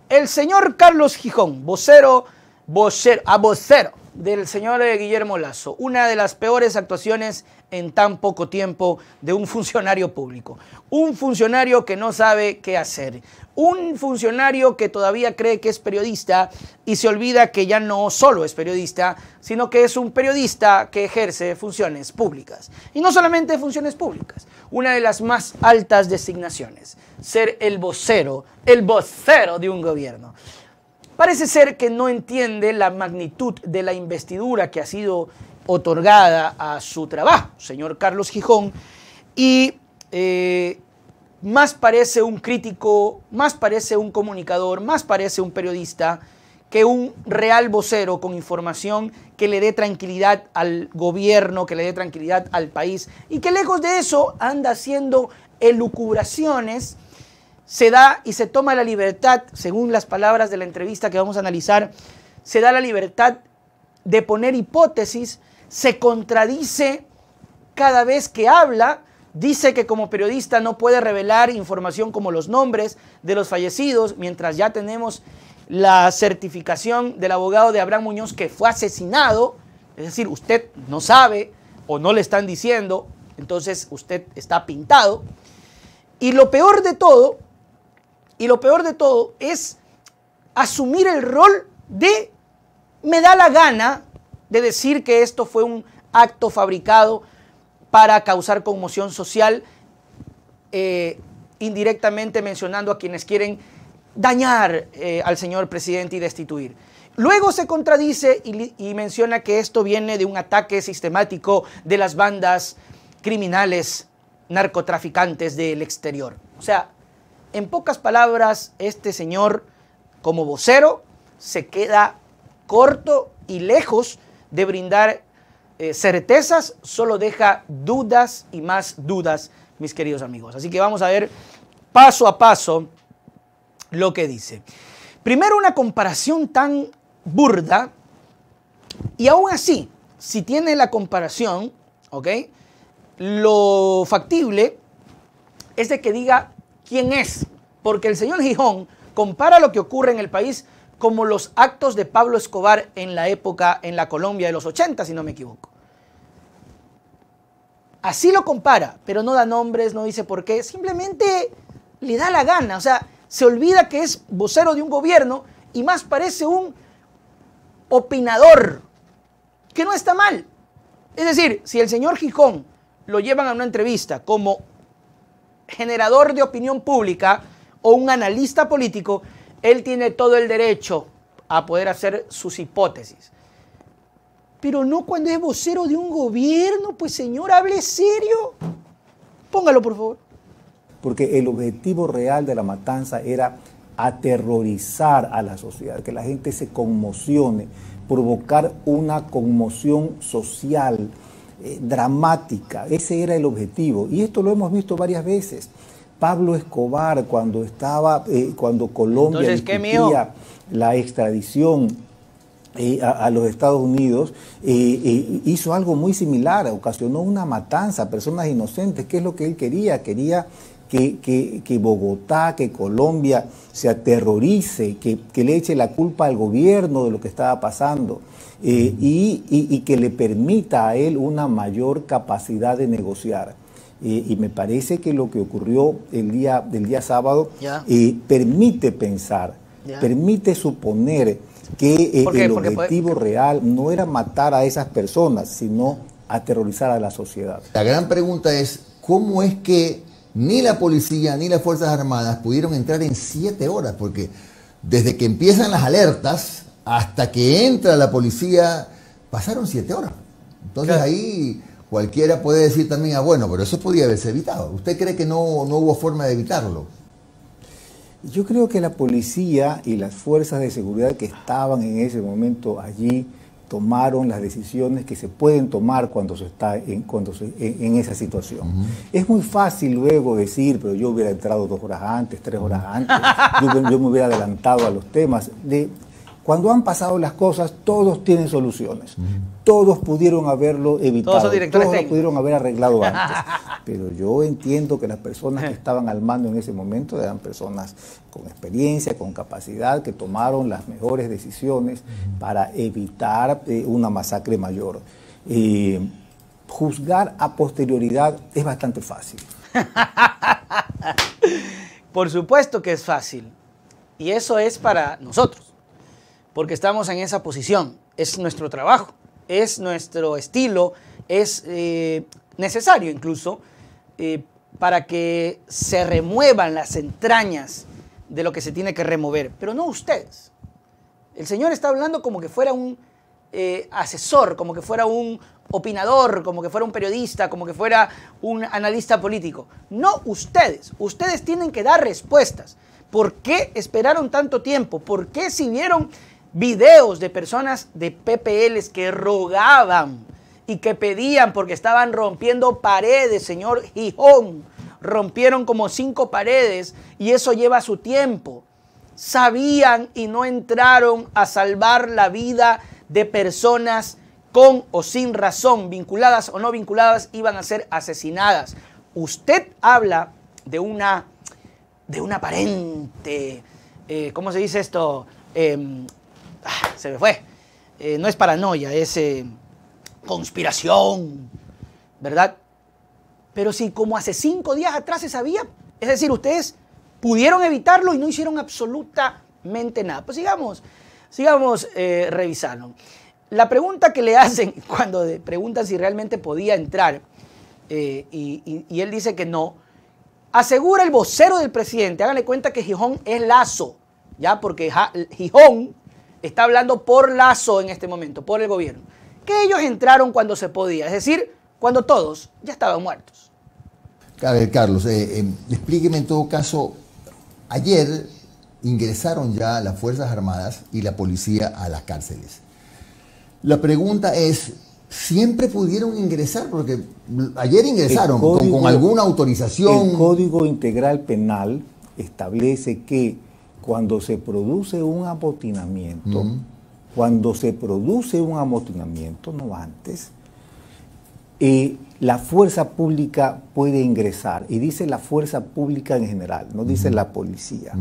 El señor Carlos Gijón, vocero del señor Guillermo Lasso, una de las peores actuaciones en tan poco tiempo de un funcionario público. Un funcionario que no sabe qué hacer. Un funcionario que todavía cree que es periodista y se olvida que ya no solo es periodista, sino que es un periodista que ejerce funciones públicas. Y no solamente funciones públicas, una de las más altas designaciones, ser el vocero de un gobierno. Parece ser que no entiende la magnitud de la investidura que ha sido otorgada a su trabajo, señor Carlos Gijón, y más parece un crítico, más parece un comunicador, más parece un periodista que un real vocero con información que le dé tranquilidad al gobierno, que le dé tranquilidad al país, y que lejos de eso anda haciendo elucubraciones. Se da y se toma la libertad, según las palabras de la entrevista que vamos a analizar, se da la libertad de poner hipótesis, se contradice cada vez que habla, dice que como periodista no puede revelar información como los nombres de los fallecidos, mientras ya tenemos la certificación del abogado de Abraham Muñoz que fue asesinado, es decir, usted no sabe o no le están diciendo, entonces usted está pintado. Y lo peor de todo es asumir el rol de me da la gana de decir que esto fue un acto fabricado para causar conmoción social, indirectamente mencionando a quienes quieren dañar al señor presidente y destituir. Luego se contradice y menciona que esto viene de un ataque sistemático de las bandas criminales narcotraficantes del exterior. O sea, en pocas palabras, este señor, como vocero, se queda corto y lejos de brindar certezas, solo deja dudas y más dudas, mis queridos amigos. Así que vamos a ver paso a paso lo que dice. Primero, una comparación tan burda, y aún así, si tiene la comparación, ¿ok?, lo factible es de que diga quién es, porque el señor Gijón compara lo que ocurre en el país como los actos de Pablo Escobar en la época, en la Colombia de los 80, si no me equivoco. Así lo compara, pero no da nombres, no dice por qué, simplemente le da la gana, o sea, se olvida que es vocero de un gobierno y más parece un opinador, que no está mal. Es decir, si el señor Gijón lo llevan a una entrevista como generador de opinión pública o un analista político, él tiene todo el derecho a poder hacer sus hipótesis. Pero no cuando es vocero de un gobierno, pues señor, hable serio. Póngalo, por favor. Porque el objetivo real de la matanza era aterrorizar a la sociedad, que la gente se conmocione, provocar una conmoción social dramática. Ese era el objetivo. Y esto lo hemos visto varias veces. Pablo Escobar, cuando Colombia discutía la extradición a los Estados Unidos, hizo algo muy similar, ocasionó una matanza a personas inocentes. ¿Qué es lo que él quería? Quería que Bogotá, que Colombia se aterrorice, que le eche la culpa al gobierno de lo que estaba pasando, y que le permita a él una mayor capacidad de negociar. Y me parece que lo que ocurrió del día sábado permite pensar, permite suponer que el objetivo real no era matar a esas personas, sino aterrorizar a la sociedad. La gran pregunta es, ¿cómo es que ni la policía ni las Fuerzas Armadas pudieron entrar en 7 horas? Porque desde que empiezan las alertas hasta que entra la policía, pasaron 7 horas. Entonces ahí cualquiera puede decir también, bueno, pero eso podía haberse evitado. ¿Usted cree que no hubo forma de evitarlo? Yo creo que la policía y las fuerzas de seguridad que estaban en ese momento allí tomaron las decisiones que se pueden tomar cuando se está en esa situación. Es muy fácil luego decir, pero yo hubiera entrado 2 horas antes, 3 horas antes, yo me hubiera adelantado a los temas. Cuando han pasado las cosas, todos tienen soluciones. Todos pudieron haberlo evitado. Todos son directores todos lo técnicos. pudieron haber arreglado antes. Pero yo entiendo que las personas que estaban al mando en ese momento eran personas con experiencia, con capacidad, que tomaron las mejores decisiones para evitar una masacre mayor. Juzgar a posterioridad es bastante fácil. Por supuesto que es fácil. Y eso es para nosotros, porque estamos en esa posición. Es nuestro trabajo, es nuestro estilo, es necesario incluso para que se remuevan las entrañas de lo que se tiene que remover. Pero no ustedes. El señor está hablando como que fuera un asesor, como que fuera un opinador, como que fuera un periodista, como que fuera un analista político. No ustedes. Ustedes tienen que dar respuestas. ¿Por qué esperaron tanto tiempo? ¿Por qué si vieron videos de personas de PPLs que rogaban y que pedían porque estaban rompiendo paredes, señor Gijón? Rompieron como 5 paredes y eso lleva su tiempo. Sabían y no entraron a salvar la vida de personas con o sin razón, vinculadas o no vinculadas, iban a ser asesinadas. Usted habla de una aparente, ¿cómo se dice esto? Se me fue. No es paranoia, es conspiración, ¿verdad? Pero si como hace 5 días atrás se sabía, es decir, ustedes pudieron evitarlo y no hicieron absolutamente nada. Pues sigamos revisando. La pregunta que le hacen cuando preguntan si realmente podía entrar, y él dice que no, asegura el vocero del presidente, háganle cuenta que Gijón es Lazo, ¿ya? Porque Gijón está hablando por Lazo en este momento, por el gobierno, que ellos entraron cuando se podía, es decir, cuando todos ya estaban muertos. A ver, Carlos, explíqueme en todo caso, ayer ingresaron ya las Fuerzas Armadas y la policía a las cárceles. La pregunta es, ¿siempre pudieron ingresar? Porque ayer ingresaron con alguna autorización. El Código Integral Penal establece que cuando se produce un amotinamiento, no antes, la fuerza pública puede ingresar, y dice la fuerza pública en general, no dice la policía,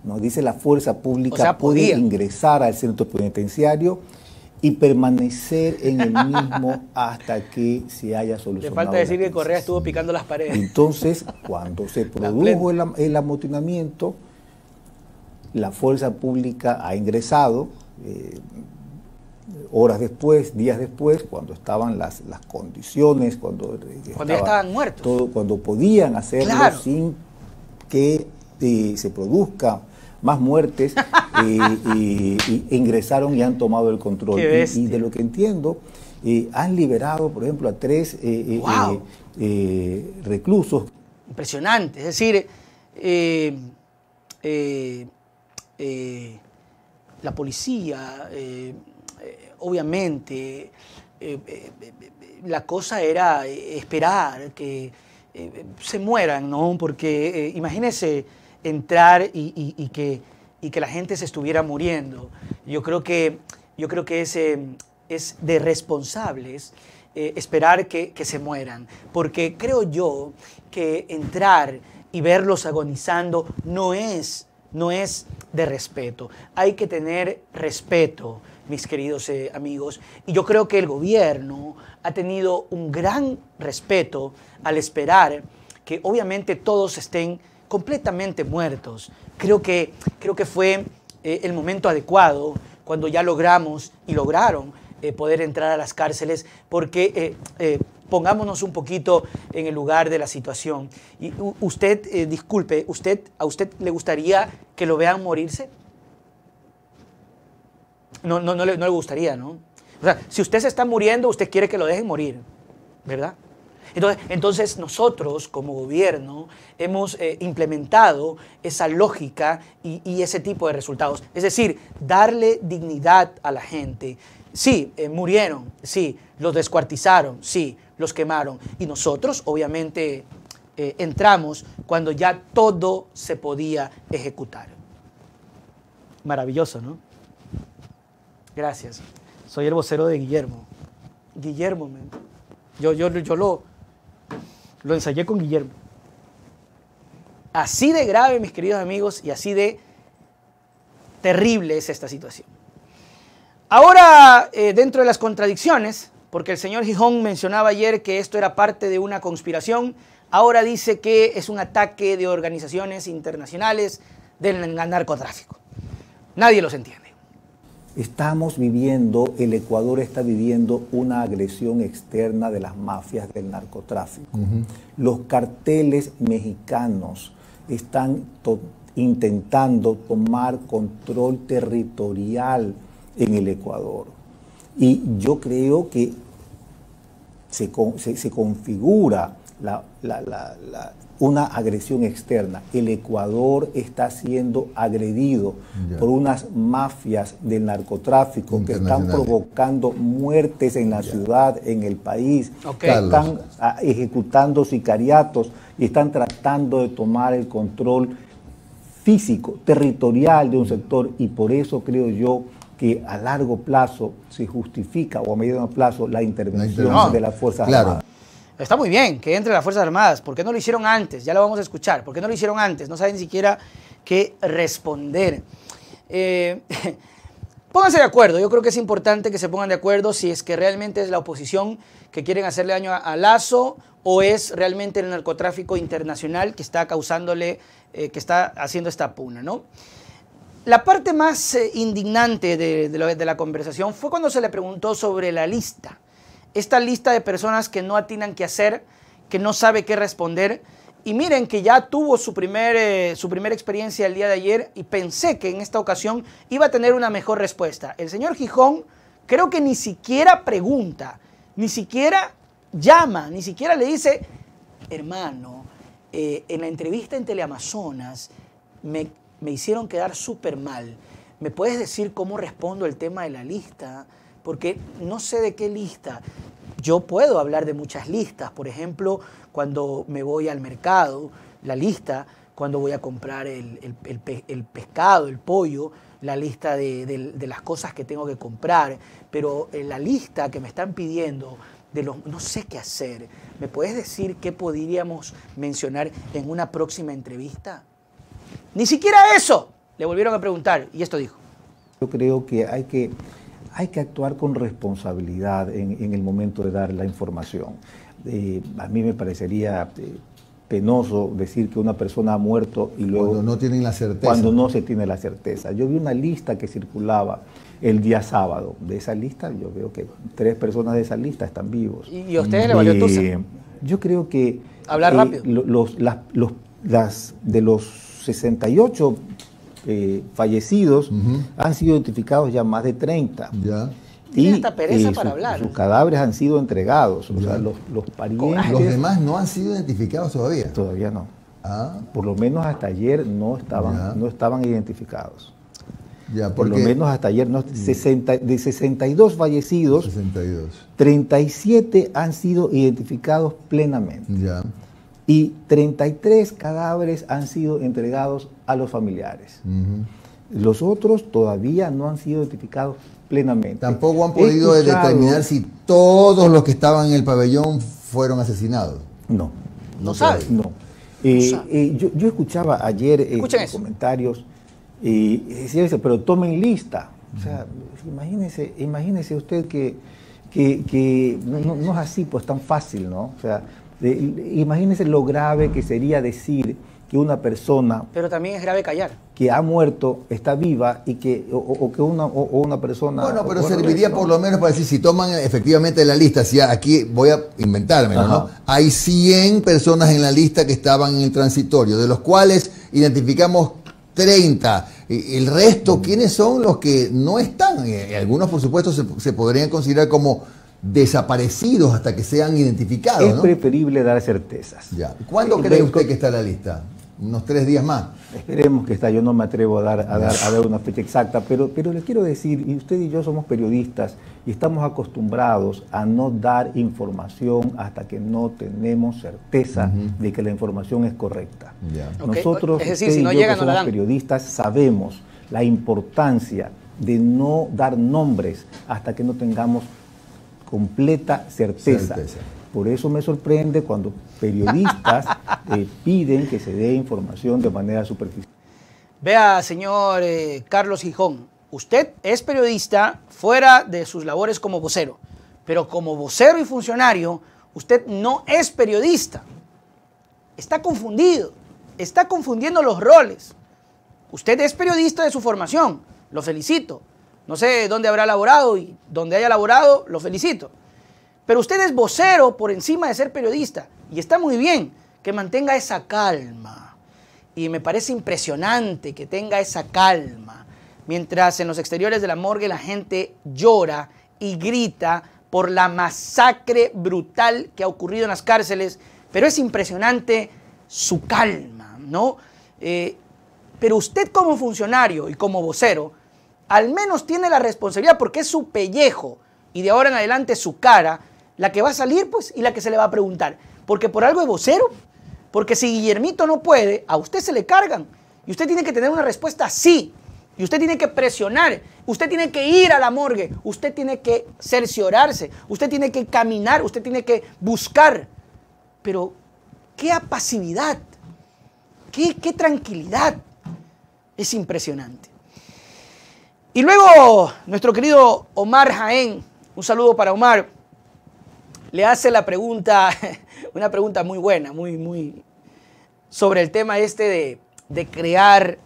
no dice la fuerza pública, o sea, puede ingresar al centro penitenciario y permanecer en el mismo hasta que se haya solucionado. Le falta decir que Correa estuvo picando las paredes. Entonces, cuando se produjo el amotinamiento, la fuerza pública ha ingresado horas después, días después, cuando estaban las condiciones, cuando ya estaban muertos. Todo, cuando podían hacerlo, claro, sin que se produzca más muertes, ingresaron y han tomado el control. Y de lo que entiendo, han liberado, por ejemplo, a 3 reclusos. Impresionante. Es decir, la policía, obviamente, la cosa era esperar que se mueran, ¿no? Porque imagínense entrar y que la gente se estuviera muriendo. Yo creo que es de responsables esperar que se mueran, porque creo yo que entrar y verlos agonizando no es de respeto. Hay que tener respeto, mis queridos amigos, y yo creo que el gobierno ha tenido un gran respeto al esperar que obviamente todos estén completamente muertos. Creo que fue el momento adecuado cuando ya logramos y lograron poder entrar a las cárceles, porque pongámonos un poquito en el lugar de la situación. Y usted, disculpe, ¿a usted le gustaría que lo vean morirse? No le gustaría, ¿no? O sea, si usted se está muriendo, usted quiere que lo dejen morir, ¿verdad? Entonces nosotros como gobierno hemos implementado esa lógica y ese tipo de resultados. Es decir, darle dignidad a la gente. Sí, murieron, sí, los descuartizaron, sí, los quemaron. Y nosotros, obviamente, entramos cuando ya todo se podía ejecutar. Maravilloso, ¿no? Gracias. Soy el vocero de Guillermo. Guillermo, man. Yo lo ensayé con Guillermo. Así de grave, mis queridos amigos, y así de terrible es esta situación. Ahora, dentro de las contradicciones, porque el señor Gijón mencionaba ayer que esto era parte de una conspiración, ahora dice que es un ataque de organizaciones internacionales del narcotráfico. Nadie los entiende. Estamos viviendo, el Ecuador está viviendo una agresión externa de las mafias del narcotráfico. Los carteles mexicanos están intentando tomar control territorial en el Ecuador. Y yo creo que se configura una agresión externa. El Ecuador está siendo agredido por unas mafias del narcotráfico que están provocando muertes en la ciudad, en el país, que están ejecutando sicariatos y están tratando de tomar el control físico, territorial de un sector, y por eso creo yo que a largo plazo se justifica, o a mediano plazo, la intervención de las Fuerzas Armadas. Está muy bien que entre las Fuerzas Armadas. ¿Por qué no lo hicieron antes? Ya lo vamos a escuchar. ¿Por qué no lo hicieron antes? No saben ni siquiera qué responder. Pónganse de acuerdo. Yo creo que es importante que se pongan de acuerdo si es que realmente es la oposición que quieren hacerle daño a Lazo, o es realmente el narcotráfico internacional que está causándole, que está haciendo esta pugna, ¿no? La parte más indignante de la conversación fue cuando se le preguntó sobre la lista. Esta lista de personas que no atinan qué hacer, que no sabe qué responder. Y miren que ya tuvo su primera experiencia el día de ayer, y pensé que en esta ocasión iba a tener una mejor respuesta. El señor Gijón creo que ni siquiera pregunta, ni siquiera llama, ni siquiera le dice, hermano, en la entrevista en Teleamazonas me hicieron quedar súper mal. ¿Me puedes decir cómo respondo el tema de la lista? Porque no sé de qué lista. Yo puedo hablar de muchas listas. Por ejemplo, cuando me voy al mercado, la lista, cuando voy a comprar el pescado, el pollo, la lista de las cosas que tengo que comprar. Pero la lista que me están pidiendo, no sé qué hacer. ¿Me puedes decir qué podríamos mencionar en una próxima entrevista? Ni siquiera eso le volvieron a preguntar, y esto dijo. Yo creo que hay que actuar con responsabilidad en el momento de dar la información. A mí me parecería penoso decir que una persona ha muerto y luego... Cuando no tienen la certeza. Cuando no se tiene la certeza. Yo vi una lista que circulaba el día sábado. De esa lista, yo veo que 3 personas de esa lista están vivos. ¿Y a ustedes le valió tusa? Yo creo que... Hablar rápido. De los 68 fallecidos han sido identificados ya más de 30. Ya. Y hasta pereza para hablar. Sus cadáveres han sido entregados. O sea, los parientes... Los demás no han sido identificados todavía. Todavía no. Ah. Por lo menos hasta ayer no estaban identificados. Ya, por lo menos hasta ayer, de 62 fallecidos, 37 han sido identificados plenamente. Ya. Y 33 cadáveres han sido entregados a los familiares. Los otros todavía no han sido identificados plenamente. Tampoco han podido determinar si todos los que estaban en el pabellón fueron asesinados. No. No sabe. No. Yo escuchaba ayer comentarios y decía eso, pero tomen lista. O sea, imagínese usted que no es así, pues tan fácil, ¿no? O sea, imagínese lo grave que sería decir que una persona... Pero también es grave callar. Que ha muerto, está viva, y que una persona... Bueno, pero serviría por lo menos para decir, si toman efectivamente la lista, si aquí voy a inventármelo, ¿no? Hay 100 personas en la lista que estaban en el transitorio, de los cuales identificamos 30. El resto, ¿quiénes son los que no están? Algunos, por supuesto, se podrían considerar como desaparecidos hasta que sean identificados, Es preferible dar certezas. Ya. ¿Cuándo cree usted que está la lista? ¿Unos 3 días más? Esperemos que está. Yo no me atrevo a dar una fecha exacta, pero les quiero decir, y usted y yo somos periodistas y estamos acostumbrados a no dar información hasta que no tenemos certeza de que la información es correcta. Ya. Nosotros, es decir, si no llega, no la dan. Periodistas, sabemos la importancia de no dar nombres hasta que no tengamos completa certeza. Por eso me sorprende cuando periodistas piden que se dé información de manera superficial. Vea, señor Carlos Gijón, usted es periodista fuera de sus labores como vocero, pero como vocero y funcionario, usted no es periodista. Está confundido, está confundiendo los roles. Usted es periodista de su formación, lo felicito. No sé dónde habrá laborado y donde haya laborado, lo felicito. Pero usted es vocero por encima de ser periodista y está muy bien que mantenga esa calma. Y me parece impresionante que tenga esa calma. Mientras en los exteriores de la morgue la gente llora y grita por la masacre brutal que ha ocurrido en las cárceles, pero es impresionante su calma, ¿no? Pero usted como funcionario y como vocero, al menos tiene la responsabilidad porque es su pellejo y de ahora en adelante su cara, la que va a salir pues y la que se le va a preguntar. Porque por algo es vocero, porque si Guillermito no puede, a usted se le cargan y usted tiene que tener una respuesta sí. Y usted tiene que presionar, usted tiene que ir a la morgue, usted tiene que cerciorarse, usted tiene que caminar, usted tiene que buscar. Pero qué apasividad, qué tranquilidad. Es impresionante. Y luego nuestro querido Omar Jaén, un saludo para Omar, le hace la pregunta, una pregunta muy buena, muy sobre el tema este de crear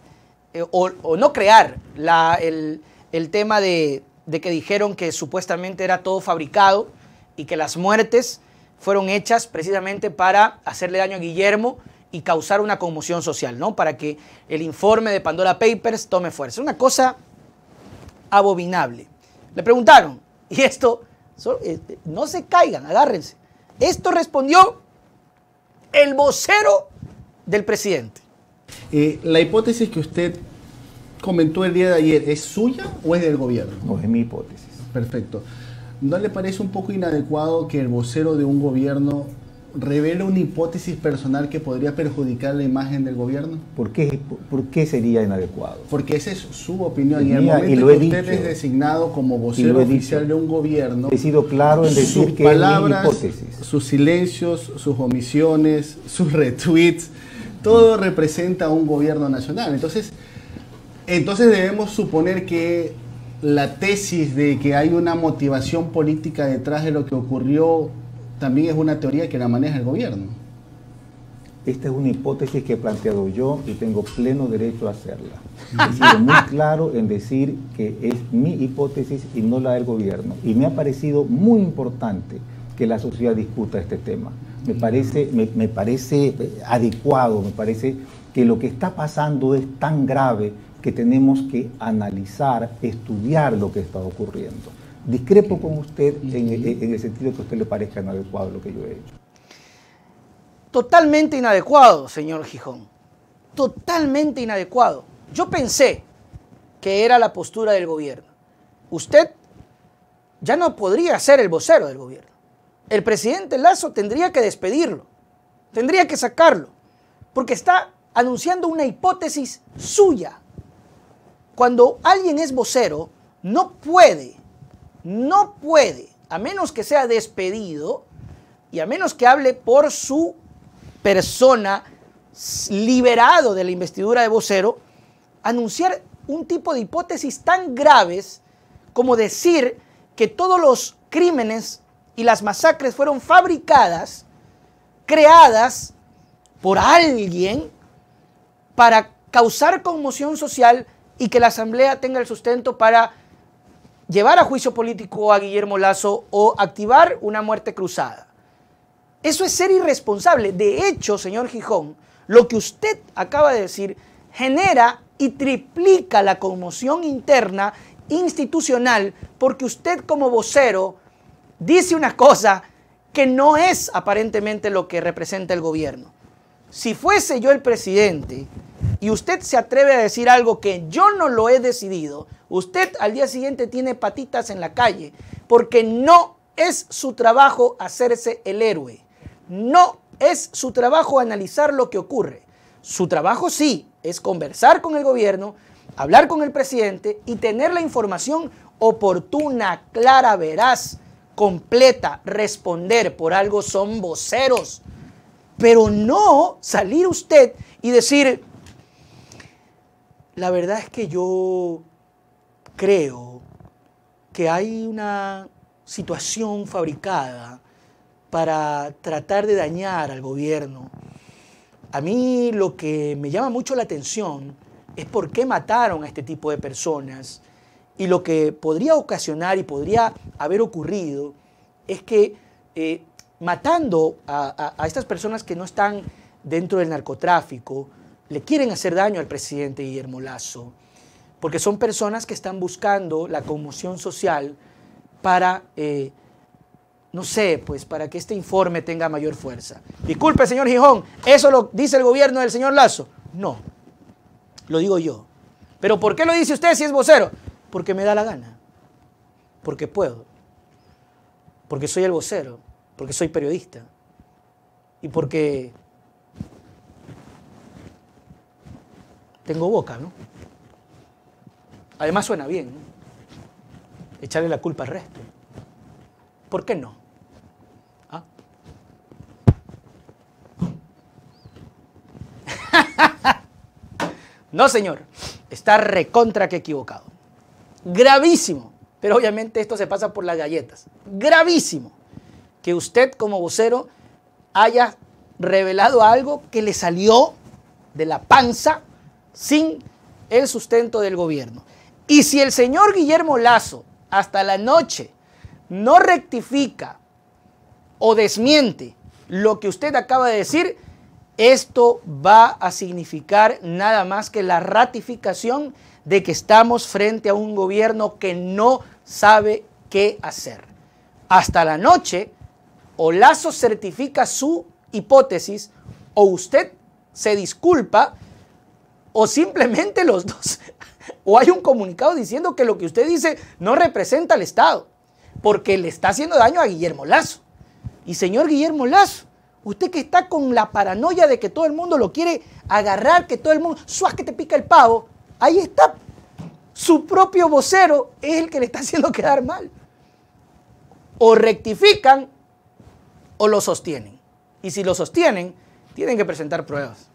o no crear el tema de que dijeron que supuestamente era todo fabricado y que las muertes fueron hechas precisamente para hacerle daño a Guillermo y causar una conmoción social, ¿no? Para que el informe de Pandora Papers tome fuerza. Una cosa abominable. Le preguntaron, y esto, no se caigan, agárrense. Esto respondió el vocero del presidente. La hipótesis que usted comentó el día de ayer, ¿es suya o es del gobierno? No, es mi hipótesis. Perfecto. ¿No le parece un poco inadecuado que el vocero de un gobierno revele una hipótesis personal que podría perjudicar la imagen del gobierno? ¿Por qué sería inadecuado? Porque esa es su opinión. Es Y en el mía, momento y lo que he usted dicho. es designado como vocero oficial de un gobierno, he sido claro en decir sus que palabras, es mi hipótesis. sus silencios, sus omisiones, sus retweets, todo representa a un gobierno nacional. Entonces debemos suponer que la tesis de que hay una motivación política detrás de lo que ocurrió también es una teoría que la maneja el gobierno. Esta es una hipótesis que he planteado yo y tengo pleno derecho a hacerla. He sido muy claro en decir que es mi hipótesis y no la del gobierno. Y me ha parecido muy importante que la sociedad discuta este tema. Me parece adecuado, me parece que lo que está pasando es tan grave que tenemos que analizar, estudiar lo que está ocurriendo. Discrepo con usted en el sentido que a usted le parezca inadecuado lo que yo he hecho. Totalmente inadecuado, señor Gijón. Totalmente inadecuado. Yo pensé que era la postura del gobierno. Usted ya no podría ser el vocero del gobierno. El presidente Lasso tendría que despedirlo, tendría que sacarlo, porque está anunciando una hipótesis suya. Cuando alguien es vocero, no puede, a menos que sea despedido y a menos que hable por su persona, liberado de la investidura de vocero, anunciar un tipo de hipótesis tan graves como decir que todos los crímenes y las masacres fueron fabricadas, creadas por alguien para causar conmoción social y que la Asamblea tenga el sustento para llevar a juicio político a Guillermo Lasso o activar una muerte cruzada. Eso es ser irresponsable. De hecho, señor Gijón, lo que usted acaba de decir genera y triplica la conmoción interna institucional porque usted como vocero dice una cosa que no es aparentemente lo que representa el gobierno. Si fuese yo el presidente y usted se atreve a decir algo que yo no lo he decidido, usted al día siguiente tiene patitas en la calle porque no es su trabajo hacerse el héroe. No es su trabajo analizar lo que ocurre. Su trabajo sí es conversar con el gobierno hablar con el presidente y tener la información oportuna, clara, veraz, completa, responder. Por algo son voceros. Pero no salir usted y decir, la verdad es que yo creo que hay una situación fabricada para tratar de dañar al gobierno. A mí lo que me llama mucho la atención es por qué mataron a este tipo de personas, y lo que podría ocasionar y podría haber ocurrido es que matando a estas personas que no están dentro del narcotráfico, le quieren hacer daño al presidente Guillermo Lasso, porque son personas que están buscando la conmoción social para, no sé, pues para que este informe tenga mayor fuerza. Disculpe, señor Gijón, ¿eso lo dice el gobierno del señor Lasso? No, lo digo yo. ¿Pero por qué lo dice usted si es vocero? Porque me da la gana, porque puedo, porque soy el vocero, porque soy periodista y porque tengo boca, ¿no? Además suena bien, ¿no? Echarle la culpa al resto. ¿Por qué no? ¿Ah? No, señor, está recontra que equivocado. Gravísimo, pero obviamente esto se pasa por las galletas. Gravísimo que usted como vocero haya revelado algo que le salió de la panza sin el sustento del gobierno. Y si el señor Guillermo Lasso hasta la noche no rectifica o desmiente lo que usted acaba de decir, esto va a significar nada más que la ratificación de que estamos frente a un gobierno que no sabe qué hacer. Hasta la noche, o Lasso certifica su hipótesis, o usted se disculpa, o simplemente los dos. O hay un comunicado diciendo que lo que usted dice no representa al Estado, porque le está haciendo daño a Guillermo Lasso. Y señor Guillermo Lasso, usted que está con la paranoia de que todo el mundo lo quiere agarrar, que todo el mundo, ¡suas que te pica el pavo! Ahí está, su propio vocero es el que le está haciendo quedar mal. O rectifican o lo sostienen. Y si lo sostienen, tienen que presentar pruebas.